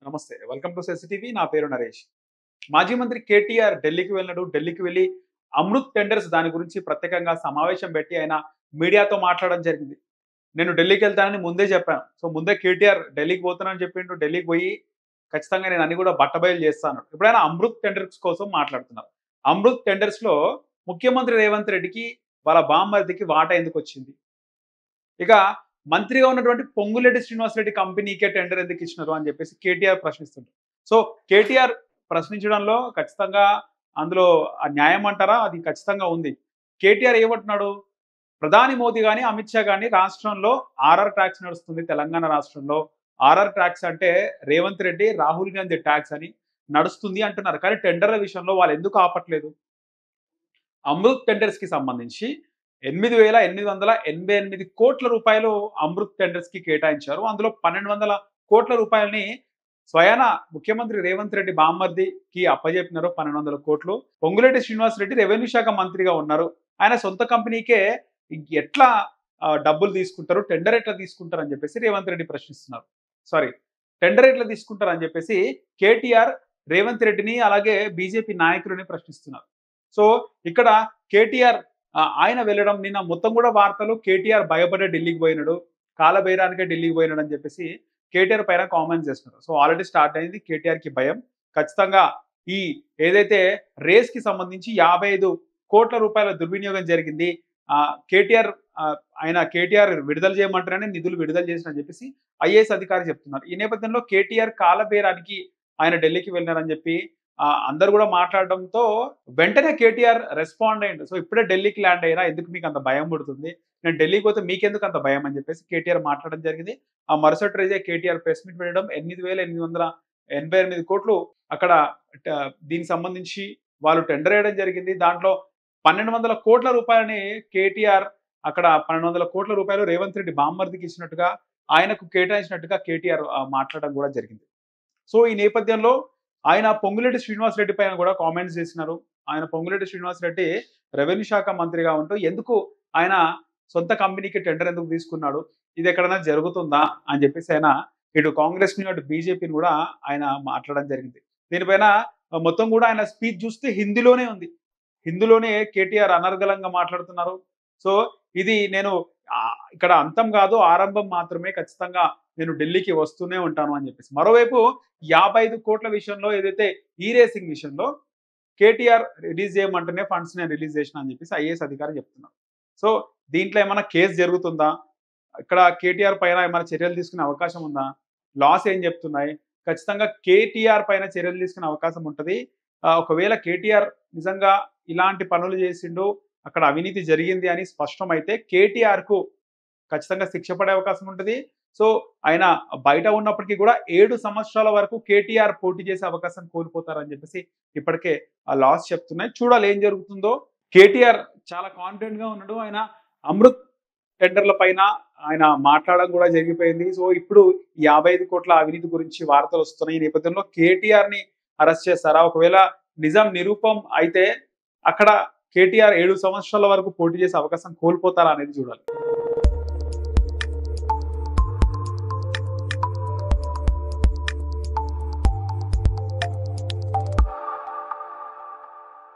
నమస్తే. Welcome to సెన్సిటివి. నా పేరు నరేష్. మాజీ మంత్రి కేటీఆర్ ఢిల్లీకి వెళ్ళినాడు. ఢిల్లీకి వెళ్లి అమృత్ టెండర్స్ దాని గురించి ప్రత్యేకంగా సమావేశం పెట్టి ఆయన మీడియాతో మాట్లాడడం జరిగింది. నేను ఢిల్లీకెళ్తానని ముందే చెప్పాను. సో, ముందే కేటీఆర్ ఢిల్లీకి పోతున్నానని చెప్పిండు. ఢిల్లీకి పోయి ఖచ్చితంగా నేను అన్ని కూడా బట్టబయలు చేస్తా అన్నాడు. ఇప్పుడు ఆయన అమృత్ టెండర్స్ కోసం మాట్లాడుతున్నారు. అమృత్ టెండర్స్‌లో ముఖ్యమంత్రి రేవంత్ రెడ్డికి వాళ్ళ బామ్మర్దికి వాటా ఎందుకొచ్చింది? ఇక మంత్రిగా ఉన్నటువంటి పొంగులేటి శ్రీనివాసరెడ్డి కంపెనీకే టెండర్ ఎందుకు ఇచ్చినారు అని చెప్పేసి కేటీఆర్ ప్రశ్నిస్తుంటారు. సో కేటీఆర్ ప్రశ్నించడంలో ఖచ్చితంగా అందులో ఆ న్యాయం అంటారా? అది ఖచ్చితంగా ఉంది. కేటీఆర్ ఏమంటున్నాడు? ప్రధాని మోదీ గాని, అమిత్ షా గాని రాష్ట్రంలో ఆర్ఆర్ ట్యాక్స్ నడుస్తుంది తెలంగాణ రాష్ట్రంలో. ఆర్ఆర్ ట్యాక్స్ అంటే రేవంత్ రెడ్డి, రాహుల్ గాంధీ ట్యాక్స్ అని నడుస్తుంది అంటున్నారు. కానీ టెండర్ల విషయంలో వాళ్ళు ఎందుకు ఆపట్లేదు? అమృత్ టెండర్స్‌కి సంబంధించి 8,888 రూపాయలు అమృత్ టెండర్స్‌కి కేటాయించారు. అందులో 1,200 రూపాయలని స్వయాన ముఖ్యమంత్రి రేవంత్ రెడ్డి బామ్మర్దికి అప్పజెప్పినారు. 1,200 పొంగులేటి శ్రీనివాసరెడ్డి రెవెన్యూ శాఖ మంత్రిగా ఉన్నారు. ఆయన సొంత కంపెనీకే ఎట్లా డబ్బులు తీసుకుంటారు? టెండర్ ఎట్లా తీసుకుంటారు? అని చెప్పేసి రేవంత్ రెడ్డి ప్రశ్నిస్తున్నారు. సారీ, టెండర్ ఎట్లా తీసుకుంటారు? అని చెప్పేసి కేటీఆర్ రేవంత్ రెడ్డిని అలాగే బీజేపీ నాయకులని ప్రశ్నిస్తున్నారు. సో ఇక్కడ కేటీఆర్ ఆయన వెళ్ళడం నిన్న మొత్తం కూడా వార్తలు కేటీఆర్ భయపడే ఢిల్లీకి పోయినాడు. కాలబేరానికే ఢిల్లీకి పోయినాడు అని చెప్పేసి కేటీఆర్ పైన కామెంట్స్ చేస్తున్నారు. సో ఆల్రెడీ స్టార్ట్ అయింది కేటీఆర్‌కి భయం. ఖచ్చితంగా ఈ ఏదైతే రేస్‌కి సంబంధించి 55 రూపాయల దుర్వినియోగం జరిగింది. కేటీఆర్ కేటీఆర్ విడుదల చేయమంటారని నిధులు విడుదల చేసినని చెప్పేసి ఐఏఎస్ అధికారి చెప్తున్నారు. ఈ నేపథ్యంలో కేటీఆర్ కాలబేరానికి ఆయన ఢిల్లీకి వెళ్ళినారని చెప్పి అందరూ కూడా మాట్లాడడంతో వెంటనే కేటీఆర్ రెస్పాండ్ అయ్యిండు. సో ఇప్పుడే ఢిల్లీకి ల్యాండ్ అయ్యారా? ఎందుకు మీకు అంత భయం పుడుతుంది? నేను ఢిల్లీకి పోతే మీకెందుకు అంత భయం అని చెప్పేసి కేటీఆర్ మాట్లాడడం జరిగింది. ఆ మరుసటి రోజే కేటీఆర్ ప్రెస్ మీట్ పెట్టడం 8,888 అక్కడ దీనికి సంబంధించి వాళ్ళు టెండర్ వేయడం జరిగింది. దాంట్లో 1,200 రూపాయలని కేటీఆర్ అక్కడ 1,200 రూపాయలు రేవంత్ రెడ్డి బామ్మర్దికి ఇచ్చినట్టుగా ఆయనకు కేటాయించినట్టుగా కేటీఆర్ మాట్లాడడం కూడా జరిగింది. సో ఈ నేపథ్యంలో ఆయన పొంగులేటి శ్రీనివాసరెడ్డి పైన కూడా కామెంట్స్ చేసినారు. ఆయన పొంగులేటి శ్రీనివాసరెడ్డి రెవెన్యూ శాఖ మంత్రిగా ఉంటూ ఎందుకు ఆయన సొంత కంపెనీకి టెండర్ ఎందుకు తీసుకున్నాడు? ఇది ఎక్కడైనా జరుగుతుందా? అని చెప్పేసి ఆయన ఇటు కాంగ్రెస్‌ని అటు బీజేపీని కూడా ఆయన మాట్లాడడం జరిగింది. దీనిపైన మొత్తం కూడా ఆయన స్పీచ్ చూస్తే హిందీలోనే ఉంది. హిందీలోనే కేటీఆర్ అనర్గళంగా మాట్లాడుతున్నారు. సో ఇది నేను ఇక్కడ అంతం కాదు, ఆరంభం మాత్రమే. ఖచ్చితంగా నేను ఢిల్లీకి వస్తూనే ఉంటాను అని చెప్పేసి. మరోవైపు 55 విషయంలో ఏదైతే ఈ రేసింగ్ విషయంలో కేటీఆర్ రిలీజ్ చేయమంటేనే ఫండ్స్ నేను రిలీజ్ చేసిన అని చెప్పేసి ఐఏఎస్ అధికారి చెప్తున్నారు. సో దీంట్లో ఏమైనా కేసు జరుగుతుందా? ఇక్కడ కేటీఆర్ పైన ఏమైనా చర్యలు తీసుకునే అవకాశం ఉందా? లాస్ ఏం చెప్తున్నాయి? ఖచ్చితంగా కేటీఆర్ పైన చర్యలు తీసుకునే అవకాశం ఉంటది. ఒకవేళ కేటీఆర్ నిజంగా ఇలాంటి పనులు చేసిండు, అక్కడ అవినీతి జరిగింది అని స్పష్టమైతే కేటీఆర్‌కు ఖచ్చితంగా శిక్ష పడే అవకాశం ఉంటది. సో ఆయన బయట ఉన్నప్పటికీ కూడా 7 సంవత్సరాల వరకు కేటీఆర్ పోటీ చేసే అవకాశం కోల్పోతారని చెప్పేసి ఇప్పటికే ఆ లాస్ చెప్తున్నాయి. చూడాలి ఏం జరుగుతుందో. కేటీఆర్ చాలా కాన్ఫిడెంట్‌గా ఉన్నాడు. ఆయన అమృత్ టెండర్ల పైన ఆయన మాట్లాడడం కూడా జరిగిపోయింది. సో ఇప్పుడు 55 అవినీతి గురించి వార్తలు వస్తున్నాయి. ఈ నేపథ్యంలో కేటీఆర్‌ని అరెస్ట్ చేస్తారా? ఒకవేళ నిజం నిరూపం అయితే అక్కడ కేటీఆర్ 7 సంవత్సరాల వరకు పోటీ చేసే అవకాశం కోల్పోతారా అనేది చూడాలి.